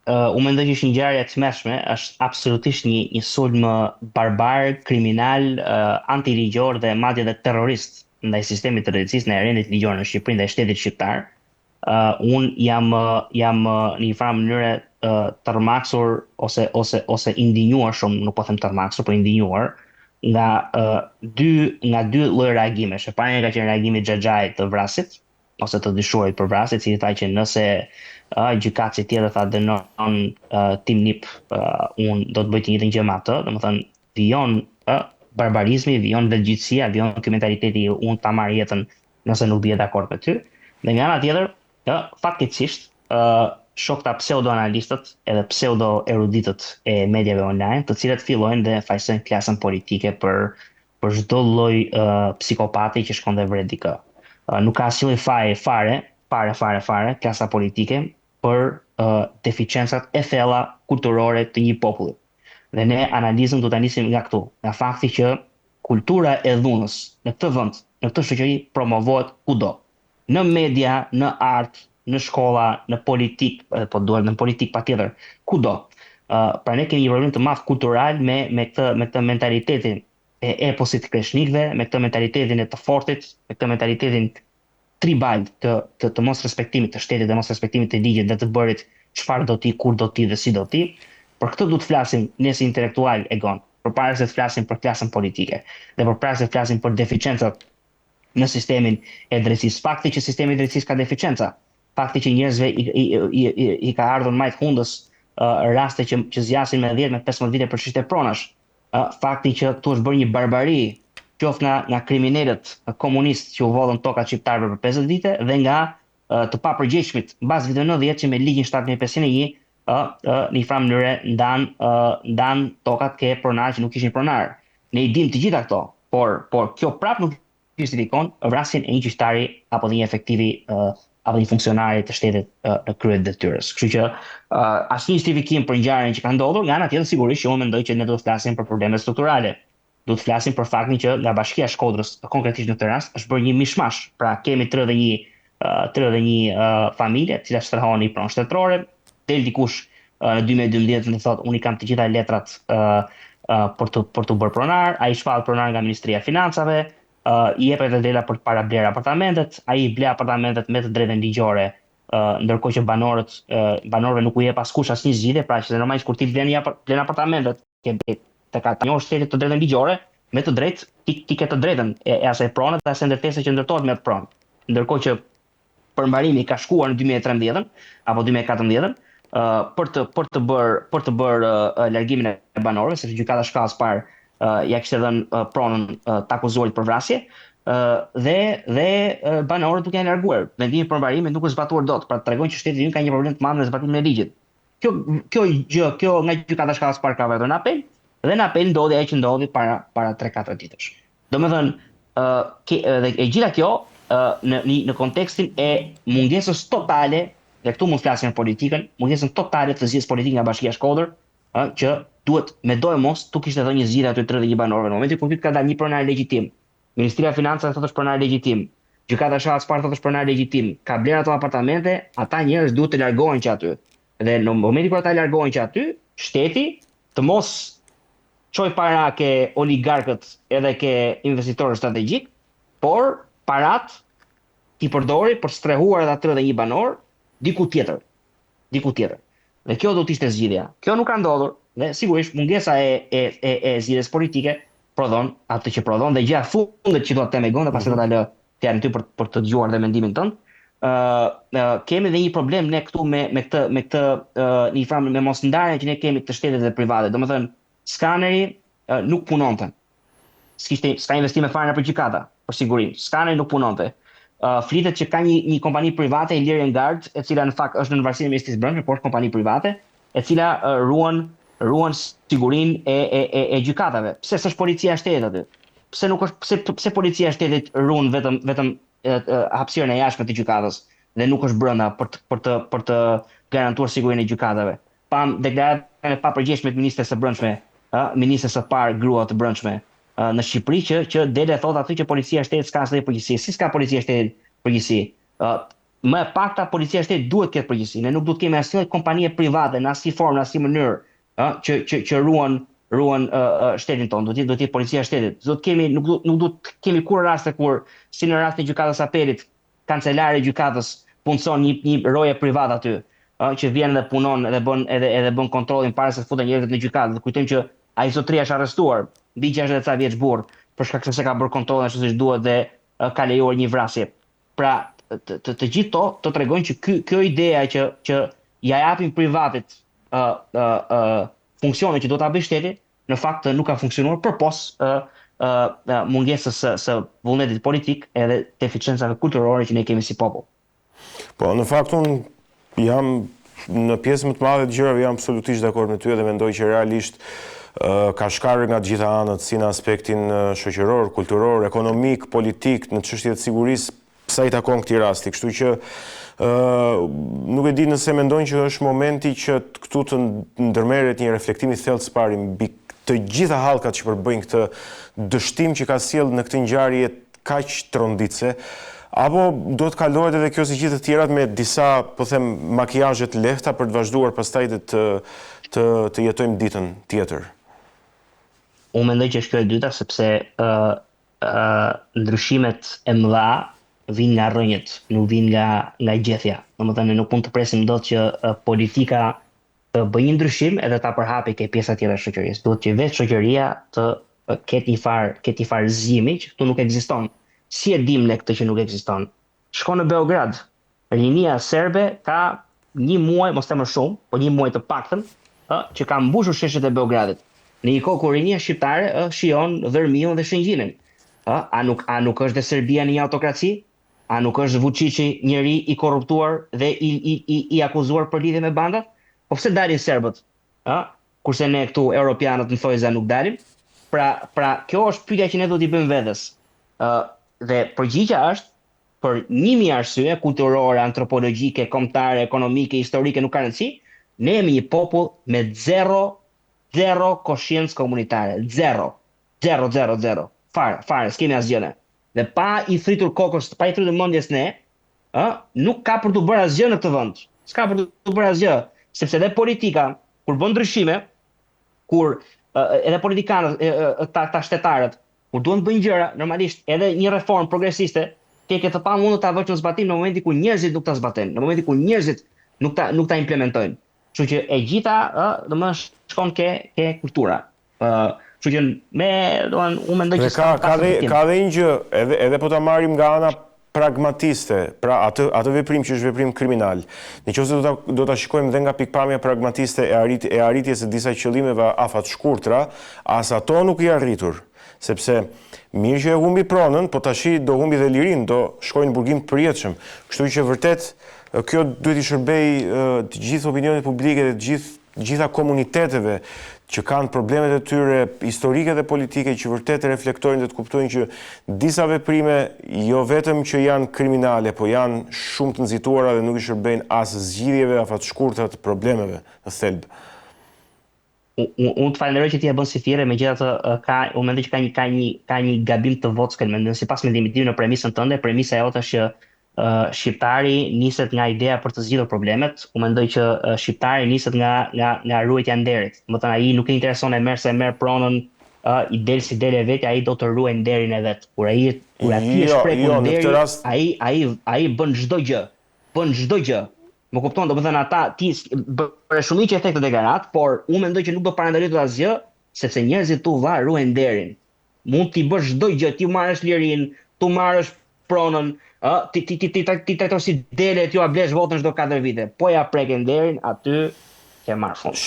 Unë mendoj që është një ngjarje e tmerrshme, është absolutisht një sulm barbar, kriminal, antiligjor dhe madje edhe terrorist ndaj sistemit të drejtësisë në rendit ligjor në Shqipëri ndaj shtetit shqiptar. Un jam në një farë mënyrë tërmaksur ose indinjuar shumë, nuk po them tërmaksur, po indinjuar nga dy lloje reagimesh. E para ka qenë reagimi i Xhaxhait të vrasit ose të dyshuarit për vrasje, i cili tha që nëse gjykatësi tjetër tha dënon Tim Nip, unë do të bëj të njëjtën gjë me atë, domethënë vijon barbarizmi, vijon vetgjytësia, vijon ky mentaliteti unë ta marr jetën nëse nuk bie dakord me ty. Dhe nga ana tjetër, faktikisht shokta pseudo-analistët edhe pseudo-eruditët e medjave online, të cilët fillojnë dhe fajsojnë klasën politike për çdo lloj psikopati që shkon dhe vret dikë. Nuk ka asnjë fare fare klasa politike për deficiencat e thella kulturore të një populli. Dhe ne analizën do ta nisim nga këtu, nga fakti që kultura e dhunës në këtë vend, në këtë shoqëri promovohet kudo. Në media, në art, në shkolla, në politik, po duhet në politik patjetër, kudo. Pra ne kemi një problem të madh kultural me këtë mentalitetin e eposit kreshnikëve, me këtë mentalitetin e të fortit, me këtë mentalitetin tribal të mos respektimit të shtetit dhe mos respektimit të ligjit dhe të bërit çfarë do ti, kur do ti dhe si do ti. Për këtë du të flasim ne si intelektual egon, përpara se të flasim për klasën politike dhe përpara se të flasim për deficiencat në sistemin e drejtësisë. Fakti që sistemi i drejtësisë ka deficienca, fakti që njerëzve i ka ardhur majt hundës raste që zgjasin me 10 me 15 vite për çështje pronash, fakti që këtu është bërë një barbari, qoftë nga kriminalët komunistë që u vodhën tokat shqiptarëve për 50 vite dhe nga të papërgjegjshmit mbas viteve 90 që me ligjin 7501 në një farë mënyrë ndan tokat ke pronar që nuk ishin pronar. Ne i dim të gjitha këto, por kjo prap nuk justifikon vrasjen e një gjyqtari apo dhe një efektivi apo një funksionari të shtetit në krye të detyrës. Kështu që asnjë justifikim për ngjarjen që ka ndodhur, nga ana tjetër sigurisht që unë mendoj që ne do të flasim për probleme strukturale. Do të flasim për faktin që nga Bashkia e Shkodrës, konkretisht në këtë rast, është bërë një mishmash. Pra kemi 31 familje, të cilat shtrëhohen në pronë shtetërore, del dikush në 2012 dhe thotë unë i kam të gjitha letrat për të bërë pronar, ai shfall pronar nga Ministria e Financave, i jepet edhe drejta për të para bler apartamentet, ai ble apartamentet me të drejtën ligjore, ndërkohë që banorëve nuk u jep askush asnjë zgjidhje, pra që normalisht kur ti blen apartamentet, ke të ka njohur shtetit të drejtën ligjore, me të drejtë ti ke të drejtën e asaj prone dhe asaj ndërtese që ndërtohet me atë pronë. Ndërkohë që përmbarimi ka shkuar në 2013 apo 2014 për të bërë largimin e banorëve, sepse gjykata shkallës parë ja kishte dhënë pronën të akuzuarit për vrasje, dhe banorët nuk janë larguar. Vendimi i përmbarimit nuk është zbatuar dot, pra tregon që shteti ynë ka një problem të madh me zbatimin e ligjit. Kjo nga gjykata shkallës parë ka vërtetur në apel, dhe në apel ndodhi ajo që ndodhi para 3-4 ditësh. Domethënë, e gjitha kjo në kontekstin e mungesës totale, dhe këtu mund të flasim për politikën, mungesën totale të zgjedhjes politike nga Bashkia e Shkodër, që duhet me dojë mos tu kishte dhënë një zgjidhje aty 31 banorëve. Në momentin kur ka dalë një pronar legjitim, Ministria e Financave thotë është pronar legjitim, gjykata e shkallës parë thotë është pronar legjitim, ka bler ato apartamente, ata njerëz duhet të largohen që aty. Dhe në momentin kur ata largohen që aty, shteti të mos çoj para ke oligarkët edhe ke investitorë strategjik, por parat ti përdori për strehuar edhe 31 banor diku tjetër. Dhe kjo do të ishte zgjidhja. Kjo nuk ka ndodhur dhe sigurisht mungesa e zgjidhjes politike prodhon atë që prodhon dhe gjëja fundet që do të them e gon dhe pastaj do ta lë fjalën ty për të dëgjuar dhe mendimin tënd. Kemi dhe një problem ne këtu me këtë një farë me mosndarjen që ne kemi të shtetit dhe private. Domethënë skaneri nuk punonte. S'ka investime fare për gjykata, për sigurinë. Skaneri nuk punonte. Flitet që ka një kompani private, Ilirian Guard, e cila në fakt është në varësi e Ministrisë së Brendshme, por është kompani private, e cila ruan sigurinë e gjykatave. Pse s'është policia e shtetit aty? Pse policia e shtetit ruan vetëm hapësirën e jashtme të gjykatës dhe nuk është brenda për të garantuar sigurinë e gjykatave? Pam deklaratën e papërgjegjshme të Ministrisë së Brendshme, ministres së parë grua të brendshme në Shqipëri që dele thotë aty që policia e shtetit s'ka asnjë përgjegjësi. Si s'ka policia e shtetit përgjegjësi? më e pakta policia e shtetit duhet të ketë përgjegjësi. Ne nuk duhet të kemi asnjë kompanie private në asnjë formë, në asnjë mënyrë, që ruan shtetin tonë. Do të jetë policia e shtetit. Nuk do të kemi kur raste kur, si në rastin e gjykatës apelit, kancelari i gjykatës punson një roje private aty, që vjen dhe punon edhe bën kontrollin para se të futen njerëzit në gjykatë. Dhe kujtojmë që ai zotëria është arrestuar mbi 60 ca vjeç burr për shkak se ka bërë kontrollin ashtu siç duhet dhe ka lejuar një vrasje. Pra, të gjithë të tregojnë që kjo ideja që ja japim privatit funksione që do ta bëjë shteti, në fakt nuk ka funksionuar përpos mungesës së vullnetit politik edhe deficiencave kulturore që ne kemi si popull. Po, në fakt unë jam në pjesë më të madhe të gjërave jam absolutisht dakord me ty dhe mendoj që realisht ka shkarë nga të gjitha anët si në aspektin shoqëror, kulturor, ekonomik, politik, në çështjet e sigurisë, sa i takon këtij rasti. Kështu që nuk e di nëse mendojnë që është momenti që këtu të ndërmerret një reflektim i thellësparë mbi të gjitha hallkat që përbëjnë këtë dështim që ka sjellë në këtë ngjarje kaq tronditse, apo do të kalohet edhe kjo si gjithë të tjerat me disa, po them, makijazhe të lehta për të vazhduar pastaj të jetojmë ditën tjetër. Unë mendoj që është kjo e dyta, sepse ndryshimet e mëdha vijnë nga rrënjët, nuk vijnë nga gjethja. Domethënë nuk mund të presim dot që politika të bëjë një ndryshim edhe ta përhapë ke pjesa tjetër e shoqërisë. Duhet që vetë shoqëria të ketë një farë zgjimi që këtu nuk ekziston. Si e dim ne këtë që nuk ekziston? Shko në Beograd. Rinia serbe ka një muaj, mos të më shumë, po një muaj të paktën, që ka mbushur sheshet e Beogradit. Në një kohë kur rinia shqiptare shijon Vërmiun dhe Shëngjinën. A nuk është dhe Serbia një autokraci? A nuk është Vučići njëri i korruptuar dhe i akuzuar për lidhje me bandat? Po pse dalin serbët? Kurse ne këtu europianët në thojza nuk dalim? Pra kjo është pyetja që ne do t'i bëjmë vetes. Dhe përgjigja është për 1000 arsye kulturore, antropologjike, kombëtare, ekonomike, historike, nuk ka rëndësi, ne jemi një popull me zero kosciencë komunitare. Zero. Fare, s'kemi asgjë ne. Dhe pa i thritur kokës, pa i thritur mendjes ne, nuk ka për të bërë asgjë në këtë vend. S'ka për të bërë asgjë, sepse dhe politika kur bën ndryshime, kur edhe politikanët, ta shtetarët, kur duan të bëjnë gjëra, normalisht edhe një reformë progresiste, ke të pamundur ta vësh në zbatim në momentin kur njerëzit nuk ta zbatojnë, në momentin kur njerëzit nuk ta implementojnë. Kështu që e gjitha, domethënë shkon ke kultura. Kështu që unë mendoj që ka dhe një gjë, edhe po ta marrim nga ana pragmatiste, pra atë veprim që është veprim kriminal. Nëse do ta shikojmë dhe nga pikpamja pragmatiste e arritjes së disa qëllimeve afat shkurtra, as ato nuk i arritur. Sepse mirë që e humbi pronën, po tashi do humbi dhe lirin, do shkojnë në burgim të përjetshëm. Kështu që vërtet kjo duhet i shërbej të gjithë opinionit publike dhe të gjitha komuniteteve që kanë problemet e tyre historike dhe politike që vërtet e reflektojnë dhe të kuptojnë që disa veprime jo vetëm që janë kriminale, po janë shumë të nxituara dhe nuk i shërbejnë as zgjidhjeve afatshkurtra të problemeve në thelb. Unë të falenderoj që ti e bën si thirrje, megjithatë unë mendoj që ka një gabim të vockël sipas mendimit tim në premisën tënde. Premisa jote është që shqiptari niset nga ideja për të zgjidhur problemet. Unë mendoj që shqiptari niset nga ruajtja e nderit. Domethënë ai nuk e intereson e merr pronën, i del si del e vet, ai do të ruajë nderin e vet. Kur ai është prekur nderi, ai bën çdo gjë. Më kupton, domethënë ata ti bëre shumë efekte deklarat, por unë mendoj që nuk do parandalitet asgjë, sepse njerëzit tu ruajnë nderin. Mund t'i bësh çdo gjë, ti marrësh lirin, tu marrësh pronën, ti trajton si dele, ti ja blesh votën çdo 4 vite. Po ja preken nderin, aty ke marrë fund.